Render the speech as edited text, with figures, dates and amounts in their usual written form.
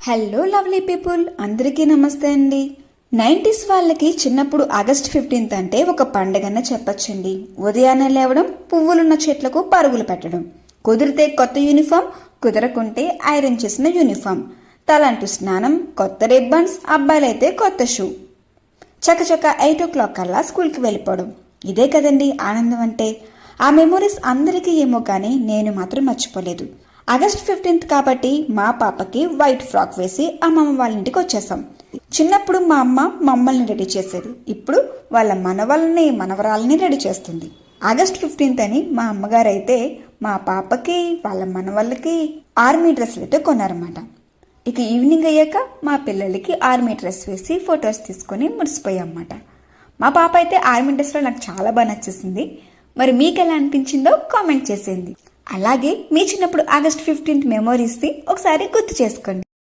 Hello lovely people, అందరికీ నమస్తే అండి. 90s వాళ్ళకి చిన్నప్పుడు ఆగస్ట్ 15th అంటే ఒక పండగనే చెప్పొచ్చండి. ఉదయాన్నే లేవడం, పువ్వులున్న చెట్లకు పరుగులు పెట్టడం, కుదిరితే కొత్త యూనిఫామ్, కుదరకుంటే ఐరన్ చేసిన యూనిఫామ్, తలంటు స్నానం, కొత్త రిబ్బన్స్, అబ్బాయిలైతే కొత్త షూ, చకచక 8 o'clock కల్లా స్కూల్కి వెళ్ళిపోవడం. ఇదే కదండి ఆనందం అంటే. ఆ మెమొరీస్ అందరికీ ఏమో కానీ నేను మాత్రం మర్చిపోలేదు. ఆగస్ట్ 15th కాబట్టి మా పాపకి వైట్ ఫ్రాక్ వేసి అమ్మమ్మ వాళ్ళ ఇంటికి వచ్చేసాం. చిన్నప్పుడు మా అమ్మ మమ్మల్ని రెడీ చేసేది, ఇప్పుడు వాళ్ళ మనవల్ని మనవరాలని రెడీ చేస్తుంది. ఆగస్ట్ 15th అని మా అమ్మగారు అయితే మా పాపకి వాళ్ళ మనవళ్ళకి ఆర్మీ డ్రెస్సులు అయితే కొన్నారన్నమాట. ఇక ఈవినింగ్ అయ్యాక మా పిల్లలకి ఆర్మీ డ్రెస్ వేసి ఫొటోస్ తీసుకొని మురిసిపోయామన్నమాట. మా పాప అయితే ఆర్మీ డ్రెస్లో నాకు చాలా బాగా నచ్చేసింది. మరి మీకు ఎలా అనిపించిందో కామెంట్ చేసేయండి. అలాగే మీ చిన్నప్పుడు ఆగస్ట్ 15th మెమోరీస్ని ఒకసారి గుర్తు చేసుకోండి.